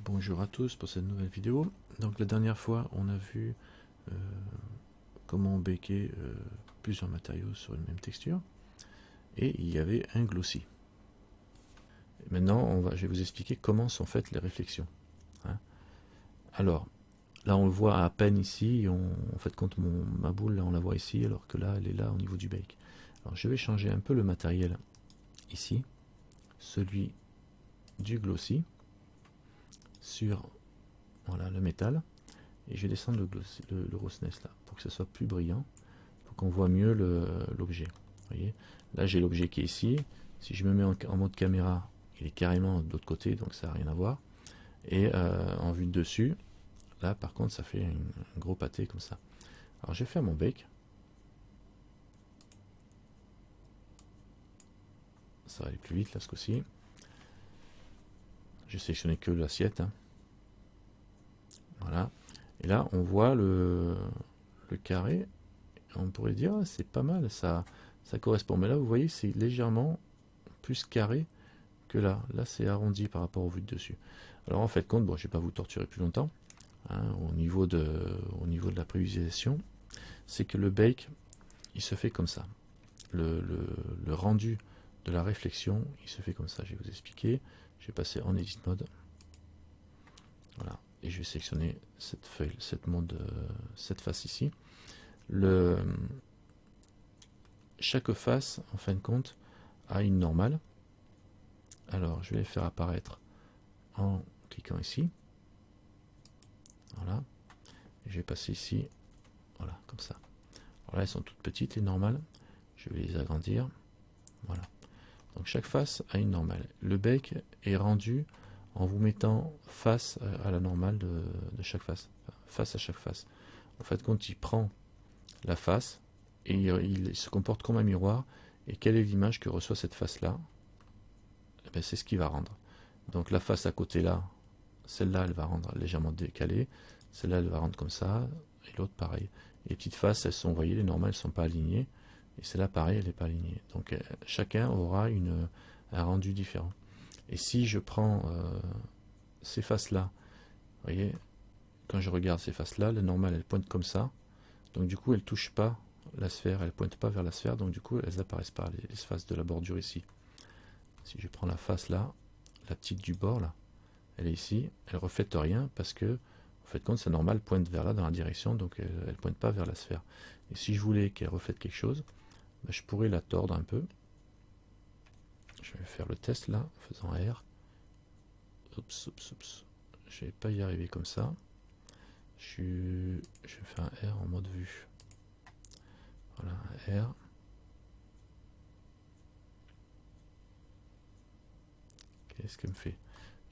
Bonjour à tous pour cette nouvelle vidéo. Donc la dernière fois on a vu comment baker plusieurs matériaux sur une même texture et il y avait un glossy. Et maintenant je vais vous expliquer comment sont faites les réflexions. Alors là on le voit à peine ici, en fait compte ma boule là on la voit ici alors que là elle est là au niveau du bake. Alors je vais changer un peu le matériel ici, celui du glossy sur voilà, le métal, et je vais descendre le roughness là pour que ce soit plus brillant, pour qu'on voit mieux l'objet. Voyez, là j'ai l'objet qui est ici. Si je me mets en mode caméra, il est carrément de l'autre côté, donc ça n'a rien à voir. Et en vue de dessus, là par contre ça fait un gros pâté comme ça. Alors je vais faire mon bake. Ça va aller plus vite là ce coup-ci. J'ai sélectionné que l'assiette. Voilà. Et là on voit le carré. On pourrait dire c'est pas mal, ça correspond. Mais là vous voyez c'est légèrement plus carré que là. Là c'est arrondi par rapport aux vues de dessus. Alors en fait compte, bon je vais pas vous torturer plus longtemps. Au niveau de la prévisualisation, c'est que le bake il se fait comme ça. Le rendu de la réflexion il se fait comme ça. Je vais vous expliquer. Je vais passer en edit mode. Voilà. Et je vais sélectionner cette feuille, cette face ici. Chaque face, en fin de compte, a une normale. Alors, je vais les faire apparaître en cliquant ici. Voilà. Et je vais passer ici. Voilà, comme ça. Alors là, elles sont toutes petites, les normales. Je vais les agrandir. Voilà. Donc, chaque face a une normale. Le bake est rendu en vous mettant face à la normale de chaque face. Face à chaque face. En fin de compte, il prend la face et il se comporte comme un miroir. Et quelle est l'image que reçoit cette face-là? C'est ce qu'il va rendre. Donc la face à côté là, celle-là, elle va rendre légèrement décalée. Celle-là, elle va rendre comme ça. Et l'autre, pareil. Les petites faces, elles sont, vous voyez, les normales, elles ne sont pas alignées. Et celle-là, pareil, elle n'est pas alignée. Donc chacun aura un rendu différent. Et si je prends ces faces-là, vous voyez, quand je regarde ces faces-là, la normale, elle pointe comme ça. Donc du coup, elle ne touche pas la sphère, elle ne pointe pas vers la sphère. Donc du coup, elles n'apparaissent pas, les faces de la bordure ici. Si je prends la face là, la petite du bord là, elle est ici, elle reflète rien parce que, en fait, compte, sa normale pointe vers là dans la direction, donc elle ne pointe pas vers la sphère. Et si je voulais qu'elle reflète quelque chose, je pourrais la tordre un peu. Je vais faire le test là, en faisant R. Oups, oups, oups. Je vais pas y arriver comme ça. Je vais faire un R en mode vue. Voilà, un R. Qu'est-ce qu'elle me fait?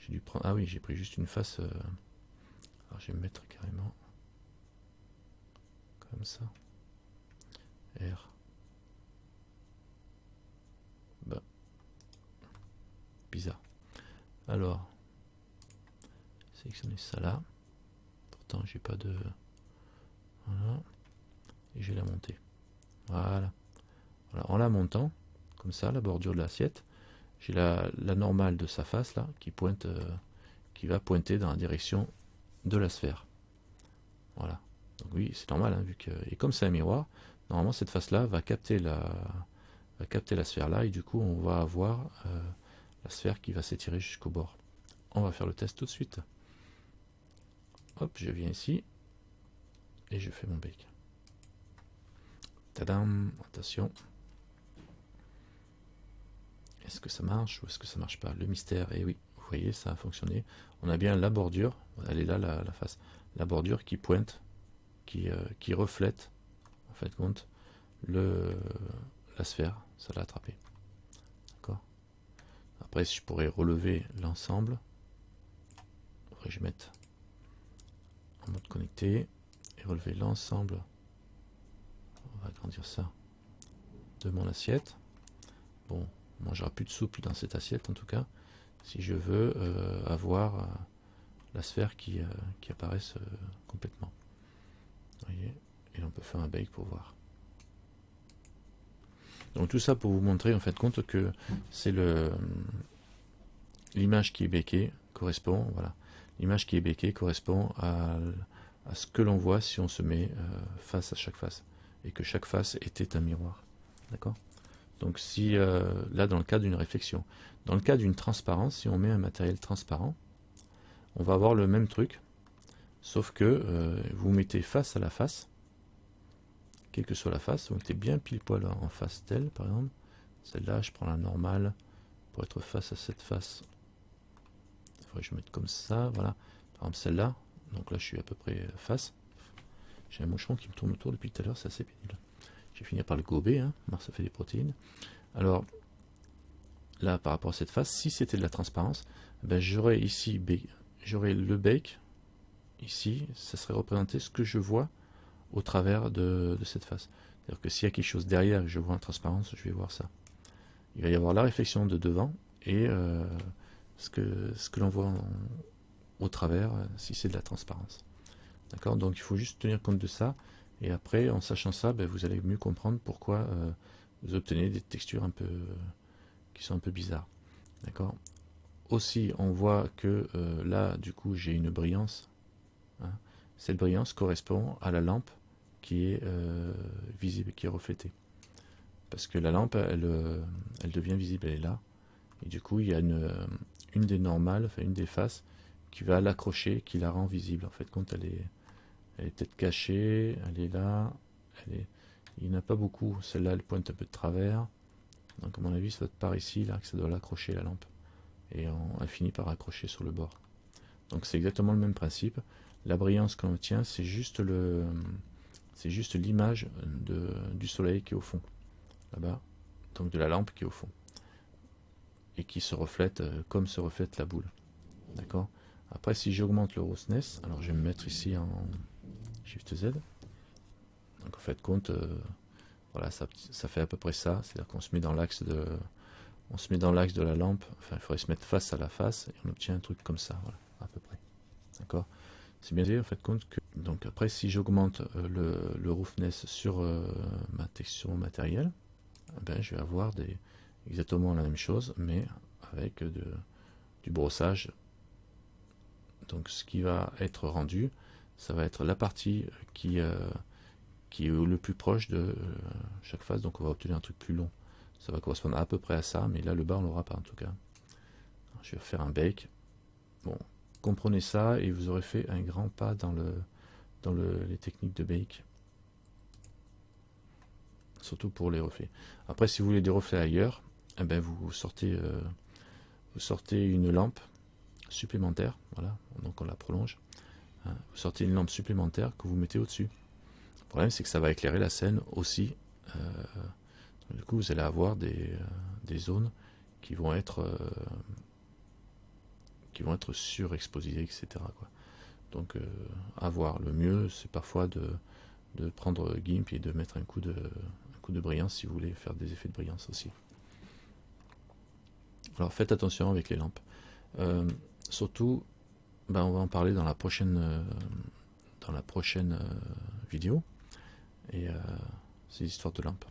J'ai dû prendre. Ah oui, j'ai pris juste une face. Alors je vais me mettre carrément comme ça. R. Bah. Bizarre. Alors, sélectionner ça là. Pourtant, j'ai pas de. Voilà. Et je vais la monter. Voilà. Voilà. En la montant, comme ça, la bordure de l'assiette, j'ai la normale de sa face là qui pointe, qui va pointer dans la direction de la sphère. Voilà. Donc oui, c'est normal, vu que. Et comme c'est un miroir, normalement cette face là va capter la sphère là, et du coup on va avoir la sphère qui va s'étirer jusqu'au bord. On va faire le test tout de suite. Hop, je viens ici et je fais mon bake. Tadam, attention. Est-ce que ça marche ou est-ce que ça marche pas? Le mystère, et oui, vous voyez, ça a fonctionné. On a bien la bordure, elle est là la face, la bordure qui pointe, qui reflète, en fait compte, la sphère, ça l'a attrapé. D'accord. Après, si je pourrais relever l'ensemble, je vais mettre en mode connecté et relever l'ensemble. On va agrandir ça de mon assiette. Bon, on mangera plus de soupe dans cette assiette en tout cas, si je veux avoir la sphère qui apparaisse complètement. Vous voyez, et on peut faire un bake pour voir. Donc tout ça pour vous montrer en fait compte que c'est l'image qui est bakée correspond, voilà. l'image qui est béquée correspond à ce que l'on voit si on se met face à chaque face, et que chaque face était un miroir. D'accord? Donc si, là dans le cas d'une réflexion, dans le cas d'une transparence, si on met un matériel transparent, on va avoir le même truc, sauf que vous mettez face à la face, quelle que soit la face, vous mettez bien pile poil en face d'elle, par exemple. Celle-là, je prends la normale pour être face à cette face. Il faudrait que je mette comme ça, voilà. Par exemple celle-là, donc là je suis à peu près face. J'ai un moucheron qui me tourne autour depuis tout à l'heure, c'est assez pénible. Je vais finir par le gober, hein. Ça fait des protéines. Alors, là par rapport à cette face, si c'était de la transparence, ben, j'aurais ici, j'aurais le bake, ici, ça serait représenté ce que je vois au travers de cette face. C'est-à-dire que s'il y a quelque chose derrière et que je vois en transparence, je vais voir ça. Il va y avoir la réflexion de devant et ce que l'on voit au travers si c'est de la transparence. D'accord? Donc il faut juste tenir compte de ça, et après, en sachant ça, ben, vous allez mieux comprendre pourquoi vous obtenez des textures un peu qui sont un peu bizarres. D'accord? Aussi, on voit que là, du coup, j'ai une brillance. Hein. Cette brillance correspond à la lampe qui est visible, qui est reflétée. Parce que la lampe, elle devient visible, elle est là. Et du coup, il y a une des normales, enfin une des faces, qui va l'accrocher, qui la rend visible. En fait, quand elle est peut-être cachée, elle est là, il n'y en a pas beaucoup. Celle-là, elle pointe un peu de travers. Donc, à mon avis, ça doit être par ici, là, que ça doit l'accrocher, la lampe. Et elle finit par accrocher sur le bord. Donc, c'est exactement le même principe. La brillance qu'on obtient, c'est juste l'image du soleil qui est au fond, là-bas, donc de la lampe qui est au fond, et qui se reflète comme se reflète la boule. D'accord? Après, si j'augmente le roughness, alors je vais me mettre ici en Shift Z. Donc en fait, compte, voilà, ça fait à peu près ça. C'est-à-dire qu'on se met dans l'axe de la lampe. Enfin, il faudrait se mettre face à la face et on obtient un truc comme ça, voilà, à peu près. D'accord? C'est bien en fait compte que. Donc après, si j'augmente le roughness sur ma texture matérielle, ben, je vais avoir exactement la même chose, mais avec du brossage. Donc ce qui va être rendu, ça va être la partie qui est le plus proche de chaque face, donc on va obtenir un truc plus long. Ça va correspondre à peu près à ça, mais là le bas on l'aura pas en tout cas. Alors, je vais faire un bake. Bon, comprenez ça et vous aurez fait un grand pas dans les techniques de bake. Surtout pour les reflets. Après, si vous voulez des reflets ailleurs, eh ben vous sortez une lampe supplémentaire, voilà, donc on la prolonge. Hein, vous sortez une lampe supplémentaire que vous mettez au-dessus. Le problème, c'est que ça va éclairer la scène aussi. Du coup, vous allez avoir des zones qui vont être surexposées, etc. quoi. Donc, à voir. Le mieux, c'est parfois de prendre GIMP et de mettre un coup de brillance si vous voulez faire des effets de brillance aussi. Alors, faites attention avec les lampes. Surtout, ben, on va en parler dans la prochaine vidéo. Et c'est l'histoire de lampes.